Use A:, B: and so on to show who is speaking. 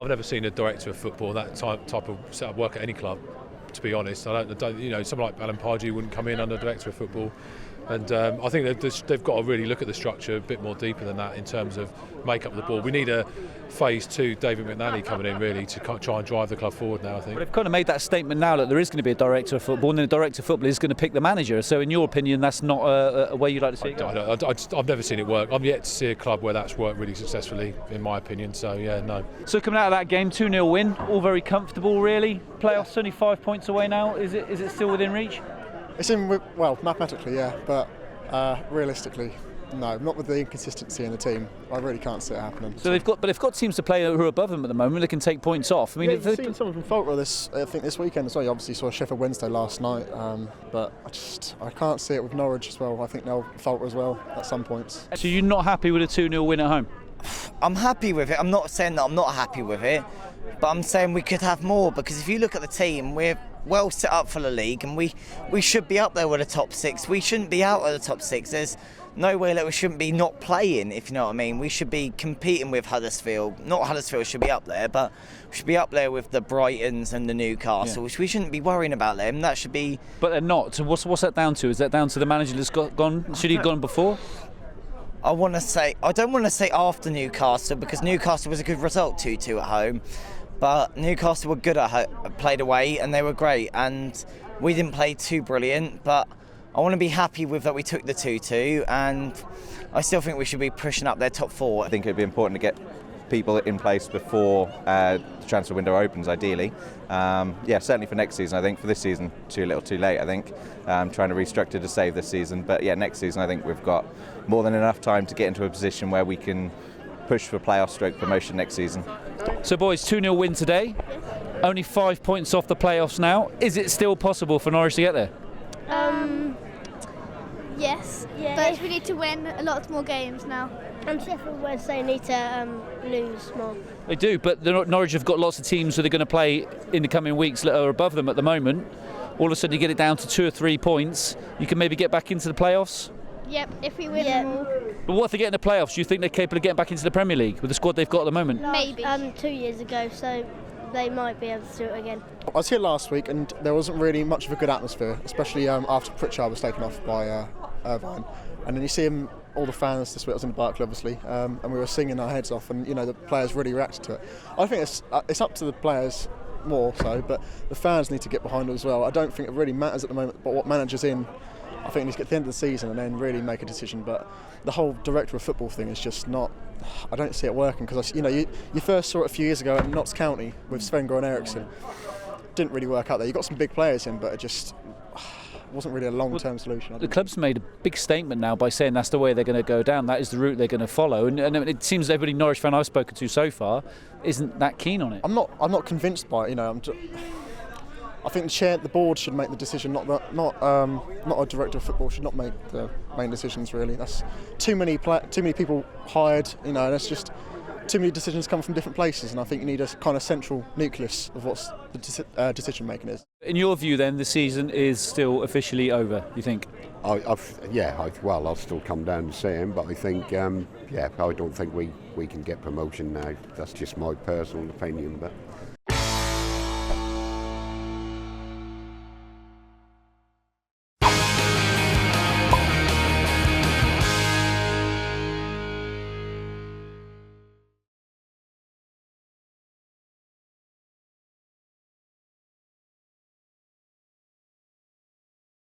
A: I've never seen a director of football that type of setup work at any club. To be honest, I don't someone like Alan Pardew wouldn't come in under director of football, and I think they've got to really look at the structure a bit more deeper than that in terms of make up the board. We need a phase 2 David McNally coming in really to try and drive the club forward now, I think.
B: But they've kind of made that statement now that there is going to be a director of football, and then the director of football is going to pick the manager. So in your opinion, that's not a way you'd like to see it go?
A: I've never seen it work. I'm yet to see a club where that's worked really successfully, in my opinion. So yeah, no.
B: So coming out of that game, 2-0 win, all very comfortable really. Playoffs only 5 points away now. Is it still within reach?
C: It's well, mathematically, yeah, but realistically, no. Not with the inconsistency in the team. I really can't see it happening.
B: So they've got teams to play who are above them at the moment. They can take points off. I mean,
C: you've seen someone from Falkirk this weekend as well. You obviously saw Sheffield Wednesday last night, but I can't see it with Norwich as well. I think they'll falter as well at some points.
B: So you're not happy with a 2-0 win at home?
D: I'm happy with it. I'm not saying that I'm not happy with it, but I'm saying we could have more, because if you look at the team, we're well set up for the league, and we should be up there with the top 6. We shouldn't be out of the top 6. There's no way that we shouldn't be not playing, if you know what I mean. We should be competing with Huddersfield. Not Huddersfield should be up there, but we should be up there with the Brightons and the Newcastles. We shouldn't be worrying about them. That should be.
B: But they're not. So what's that down to? Is that down to the manager that's gone? Should he have gone before?
D: I don't want to say after Newcastle, because Newcastle was a good result, 2-2 at home. But Newcastle were good played away, and they were great. And we didn't play too brilliant, but I want to be happy with that we took the 2-2, and I still think we should be pushing up their top 4.
E: I think it'd be important to get people in place before the transfer window opens, ideally. Certainly for next season. I think for this season, too little too late, I think. Trying to restructure to save this season. But yeah, next season I think we've got more than enough time to get into a position where we can push for playoff stroke promotion next season.
B: So boys, 2-0 win today. Only 5 points off the playoffs now. Is it still possible for Norwich to get there?
F: Yes, but we need to win a lot more games now.
G: And Sheffield Wednesday need to lose more.
B: They do, but Norwich have got lots of teams who they're going to play in the coming weeks that are above them at the moment. All of a sudden you get it down to 2 or 3 points, you can maybe get back into the playoffs?
F: Yep, if we win them all.
B: But what if they get in the playoffs? Do you think they're capable of getting back into the Premier League with the squad they've got at the moment?
F: Maybe.
G: 2 years ago, so they might be able to do it again.
C: I was here last week and there wasn't really much of a good atmosphere, especially after Pritchard was taken off by Irvine. And then you see all the fans this week. I was in the Barclay, obviously, and we were singing our heads off, and the players really reacted to it. I think it's up to the players more so, but the fans need to get behind it as well. I don't think it really matters at the moment, but what manager's in, I think he needs to get to the end of the season and then really make a decision. But the whole director of football thing is just not. I don't see it working, because you first saw it a few years ago at Notts County with Sven-Goran Eriksson. Didn't really work out there. You got some big players in, but it just wasn't really a long-term solution.
B: The club's made a big statement now by saying that's the way they're going to go down. That is the route they're going to follow, and it seems every Norwich fan I've spoken to so far isn't that keen on it.
C: I'm not convinced by it. I think the board should make the decision, not a director of football should not make the main decisions. Really, that's too many people hired. That's just too many decisions come from different places, and I think you need a kind of central nucleus of what the decision making is.
B: In your view, then, the season is still officially over, you think?
H: I'll still come down and see him, but I think, I don't think we can get promotion now. That's just my personal opinion, but.